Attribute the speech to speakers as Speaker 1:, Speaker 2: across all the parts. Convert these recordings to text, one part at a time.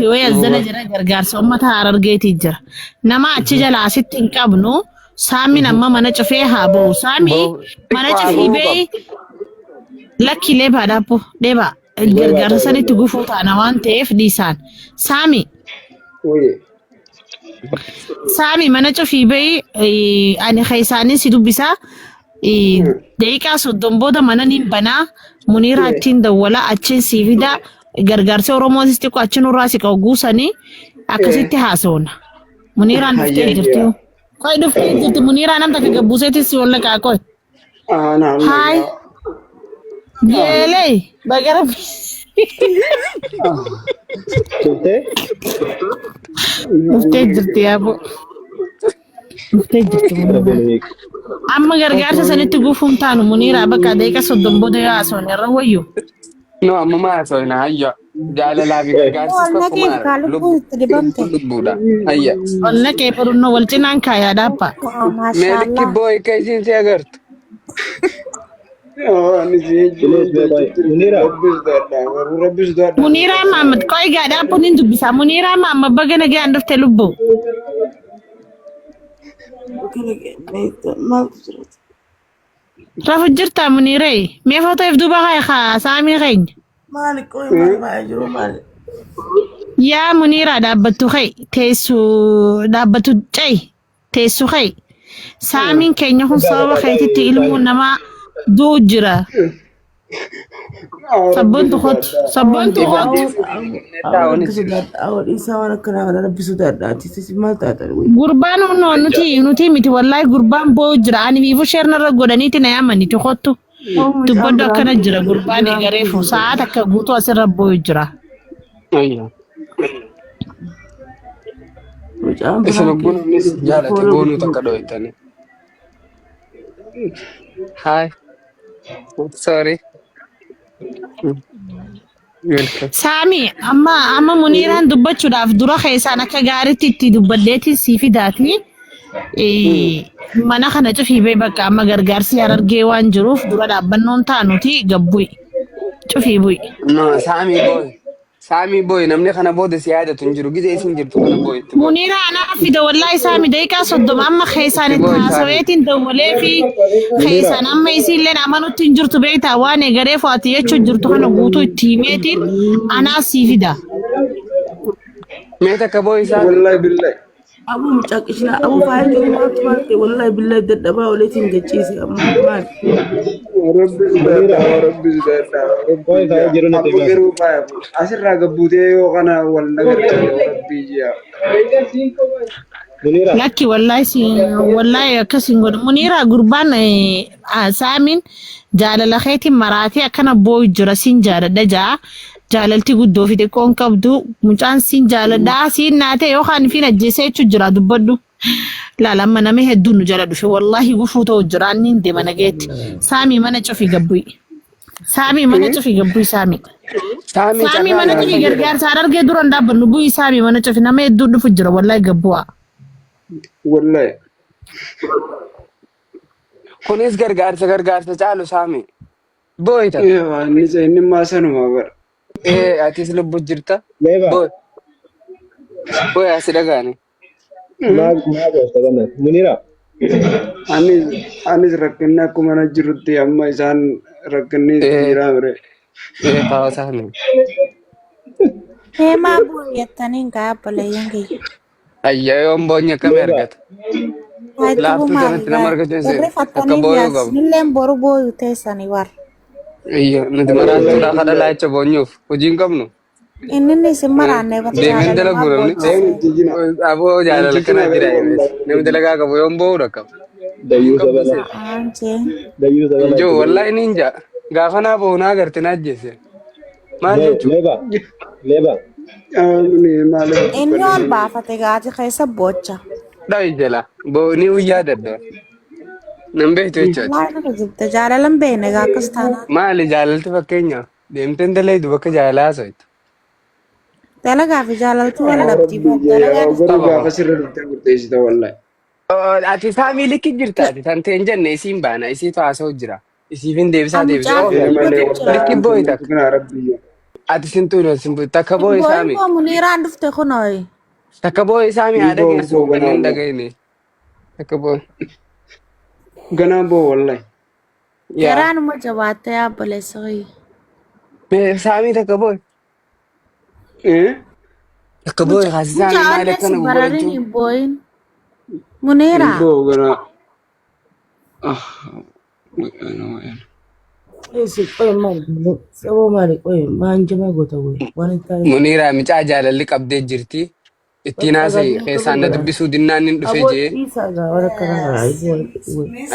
Speaker 1: yoo yazzala jira gargaarsa uummata Harargeetii jira. Nama achi jalaa asitti hin qabnu Saamiin amma mana cufee haa ba'u. Saamii mana cufii bee lakki leebaa dhaabbu leebaa gargaarsa sanitti gufuu taana waan ta'eef dhiisaan. Saami mana cufii bee ani keessaanis si dubbisaa. Daqiiqaa 30 booda mana niin banaa Muniiraa ittiin dawwala achiin sii fida gargaarsa Oromootis xiqqoo achiin irraa si qabu guusanii akkasitti haasawna. Muniiraan dhuftee jirti. Qoy dhuftee jirti Muniiraa namta akka gabbuuseetis si walla qaaqoy. Haay. Geelee bagara. Dhuftee jirti yaaboo. Dhuftee jirti Muniiraa. Amma gargaarsa sanitti gufuun taanu Muniiraa bakka daqiiqa 30 booda yoo haasawne irra wayyu.
Speaker 2: No, amma ma haasawna hayya. Jaalalaa fi gargaarsa tokkummaa lubbuudha. Hayya.
Speaker 1: Walla kee furunno wal cinaan kaayaa dhaabba.
Speaker 2: Meeliki booy ka isiin si agartu.
Speaker 1: Muniiraa Maamad qoy gaa dhaabbuun hin dubbisaa. Muniiraa Maamad baga nagaan dhufte lubbuu. Rafu jirta Muniiree mee footoo if duuba haa Saamii keenya. Yaa Muniiraa dhaabbattu kee teessu dhaabbattu cay teessu kee Saamiin keenya kun sababa keetitti ilmuun namaa duu jira. Sabboontu hot. Gurbaan nuti miti wallahi gurbaan boo jira ani biifu sheernarra godhaniiti na yaamaniiti hottu. Dubbaddu akkana jira gurbaan eegareefu sa'aat akka guutuu asirra boo jira.
Speaker 2: Isin obboonnis jaalate boonuu takka dho'ettani. Hi. Sorry.
Speaker 1: Saami amma Muniiraan dubbachuudhaaf dura keessaan akka gaariitti itti dubbaddeetiin sii fidaati. Mana kana cufii bee bakka amma gargaarsi Harargee waan jiruuf dura dhaabbannoon taanuti gabbu'i. Cufii bu'i.
Speaker 2: No, Saami boy namni kana booda si yaadatu hin jiru gizee isin jirtu kana boy.
Speaker 1: Muniiraa anaa fida wallahi Saami daqiiqaa 30 amma keessaan itti haasaweetiin dawwalee fi keessaan amma isiilleen amanutti hin jirtu beektaa waan eegaree fo'ati jechuun jirtu kana guutuu itti himeetiin anaa sii fida.
Speaker 2: Mee takka boy isaa.
Speaker 3: Wallahi billahi.
Speaker 4: Abu mucaqishna abu faayil maatu wallahi billahi dadhabaa oleetiin gachiise amma maal.
Speaker 3: Rabbi asirraa gabbuutee yoo kana wal nagartee rabbii ji'a.
Speaker 1: Lakki wallahi akkasiin godhu Muniiraa gurbaan Saamiin jaalala keetiin maraatii akkana boo'u jira siin jaaladha jaa. Jaalalti guddoo fi xiqqoon qabdu mucaan siin jaaladhaa siin naatee yookaan fi ajjeesee jechuun jira dubbaddu. Laalamma nama hedduun nu jala dhufe wallahi gufuu ta'u jira inni hin deema nageetti. Saamii mana cufii gabbu'i. Saamii mana cufii gabbu'i Saamii. Saamii mana cufii gargaarsa Harargee dura hin dhaabbannu bu'ii Saamii mana cufii nama hedduun dhufu jira wallahi gabbu'a.
Speaker 3: Wallahi.
Speaker 2: Kunis gargaarsa caalu Saami. Booyita.
Speaker 3: Inni maasanuma bara.
Speaker 2: Atis lubbu jirta. Booy asi dhagaani.
Speaker 5: Muniiraa.
Speaker 3: Anis rakkinni akkuma na jirutti amma isaan rakkinni jiraa bire.
Speaker 2: Taa'u Saami.
Speaker 6: Heemaa booyettaniin gaabbalayyan kiyya.
Speaker 2: Ayyaa yoon boonya akkami argata. Laaftuu sanatti nama argachuun akka booyuu qabu.
Speaker 6: Nilleen boru booyu teessanii warra.
Speaker 2: Iyyo nuti maraattuudha kadha laacha boonyuuf hojii hin qabnu.
Speaker 6: Inni isin maraannee
Speaker 2: Deemin dalagu namni aboo jaalala kana jira namni dalagaa qabu yoon boo'u rakkaba. Ijoo wallahi ni inja gaafa naa boo'u naa garte na ajjeese. Maal jechuudha?
Speaker 5: Leeba.
Speaker 6: Inni ol baafate gaati keessa bocha.
Speaker 2: Dhawi jala ni uyyaa dadda. Nan beektu jechuudha.
Speaker 6: Jaalalan beene akkas taanaan.
Speaker 2: Maali jaalalti fakkeenyaaf deemteen dalaydu bakka jaalalaa so'itu.
Speaker 6: Dalagaa fi jaalalti wallabdi.
Speaker 3: Gaafa sirra dhuftee murteessita wallahi.
Speaker 2: Ati Saamii likki jirtaati tan ta'een jenne isiin baana isiitu haasa'u jira. Isiifin deebisaa. Likki boo'ita. ati sintuun simbu takka boo'e saami.
Speaker 6: Boy Muniraan dhufte kunooyi.
Speaker 2: Takka boo'e saami haadha geessu kan hin dhaga'ine. Takka boo'e.
Speaker 3: Ganaan boo wallahi.
Speaker 6: Garaanuma jabaattee yaabboleessa hoyi.
Speaker 2: Saami takka boo'e. Takka boo'e kaasi saami maal
Speaker 6: Mucaan
Speaker 2: akkana
Speaker 6: bararin
Speaker 2: gurgurachuun.
Speaker 6: hin booyin. Muniraa.
Speaker 3: Boo ganaa.
Speaker 4: Qoy maali? Saboo maali? Qoy maan jama goota qoy. Waan itti taa'e.
Speaker 2: Muniraa micaa jaalalli qabdee jirti. Ittiin haasa'e keessaan na dubbisuu dinnaan hin dhufe jee.
Speaker 4: Isaa gaa waan akkana gaa.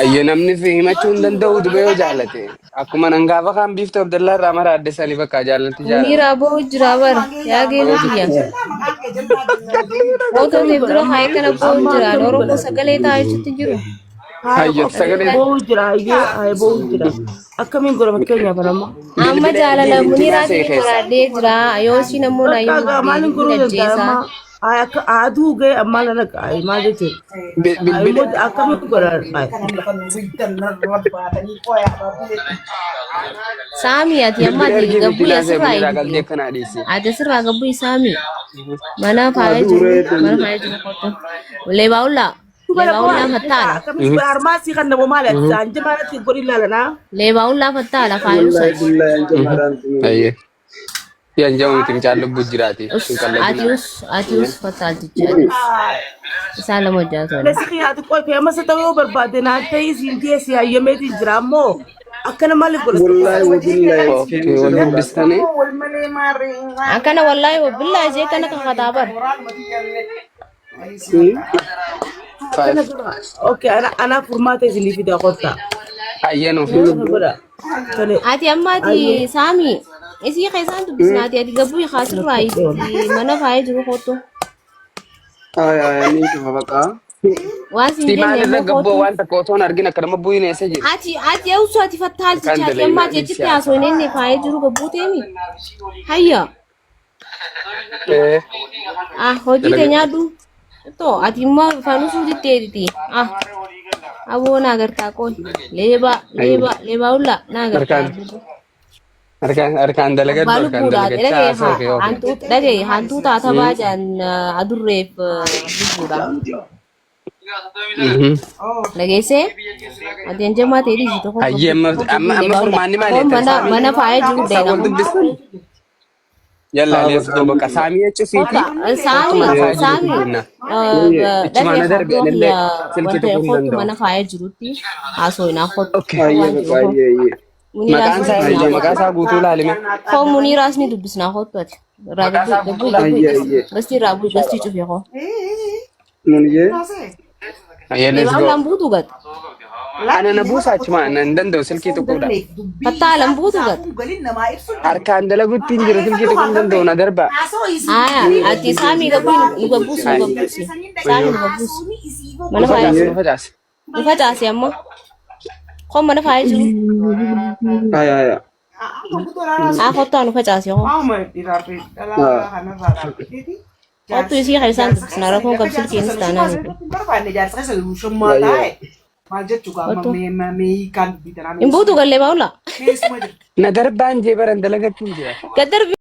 Speaker 2: Ayyo namni fi himachuu hin danda'u dubee yoo jaallate. Akkuma nan gaafa kaan biiftuu Abdallaa irraa mara adde sanii bakka jaallalti jaalladha.
Speaker 5: Munira boo jira bar yaa geenu kiyya. Foto ne dura haye kana boo jira Oromoo sagalee taa'achuutti jiru.
Speaker 2: Ayyo sagalee.
Speaker 4: Boo jira ayyee boo jira. Akkamiin godha fakkeenyaaf nama.
Speaker 5: Amma jaalala Muniraatti qoraadhee jira yoo si namoota
Speaker 4: Akka
Speaker 5: ayyuu
Speaker 4: maalin godhuu danda'a amma. Akka aduu ga'e amma lana qaa'e maal jechuudha.
Speaker 2: Bilbila.
Speaker 4: Akkamiin godha
Speaker 5: Saami ati amma ati gabbu asirraa
Speaker 2: galtee kanaa dhiisi.
Speaker 5: ati asirraa gabbu Saami mana faaya jiru qotu. Leebaulla fattaala.
Speaker 4: Akkamiin armaasii kan nama maali ati saanjii maalatti godhi ilaalanaa.
Speaker 5: Leebaulla fattaala faayusa.
Speaker 2: Ayyo. Yan jamu miti micaan lubbuu jiraati.
Speaker 5: Atius fattaalticha. Isaan lama hojjaa
Speaker 4: Lesi ati qoy fe'amasa ta'uu barbaade naan ta'ii siin keessi hayyameetiin jira ammoo akkana maaliif godha.
Speaker 3: Wallahi wabillahi.
Speaker 2: Wal dubbistanii.
Speaker 5: akkana wallahi billahi jee kana kan kataabar.
Speaker 4: Okay, ana furmaata isinii fida qotta.
Speaker 2: Ayyanuu.
Speaker 5: Ati amma ati Saami isii keessaan dubbisnaati ati gabbuu kaasirraa mana faaya jiru kottu.
Speaker 3: Ni cufa baqa.
Speaker 5: Waan siin
Speaker 2: Simaan
Speaker 5: jenne
Speaker 2: irra
Speaker 5: immoo
Speaker 2: gabboo
Speaker 5: kottu.
Speaker 2: waan takka otoo hin argin akka nama bu'in eessa jiru.
Speaker 5: Ati eewusuu ati fattaalticha ati amma ati achitti haasoo inni faaya jiru gabbuu teemi. Hayya. Hojii teenyaadhu. Ati immoo faanusuu ditteediti. Aboo naa gartaa qoy. Leebaa ulla naa gartaa.
Speaker 2: Harkaan dalagadhu harkaan dalagachaa
Speaker 5: Dhagee hantuu taata baajaan adurreef bubbuudha. Dhageessee ati hanjamaa ta'ee dhiisi tokko.
Speaker 2: Ayyee amma furmaanni maali?
Speaker 5: Mana faaya jiru deegama.
Speaker 2: Yalla lees goba ka saami jechuufiiti.
Speaker 5: Saami dhagee mana faaya jirutti haasoo inaaf
Speaker 2: Maqaan isaa guutuu ilaalime.
Speaker 5: Koo Muniiraas ni dubbisnaa kottu ati. Gasti irraa bu'u gasti cufee koo.
Speaker 3: Muniyee.
Speaker 2: Ayyee lees
Speaker 5: Leebaa
Speaker 2: goba.
Speaker 5: ulaan buutu gad.
Speaker 2: Ana na buusa achuma nan danda'u silkii tuquudha.
Speaker 5: Fattaalan buutu gad.
Speaker 2: Harkaan dalagutti hin jiru silkii tuquu hin danda'u na darba.
Speaker 5: Ati Saami nu gabbuusi. Saami nu gabbuusi. Mana faaya
Speaker 2: Nu facaase.
Speaker 5: nu facaase amma. Koo mana faaya jiru.
Speaker 3: Aya.
Speaker 5: Kottaa nu facaase koo. Kottu isii keessaan dubbisnaa rakkoon qabsilkiinis taanaan nuti. Hin buutu gallee baa'ula.
Speaker 2: Na darbaan jee baran dalagachuun jira.
Speaker 5: Gaddarbi.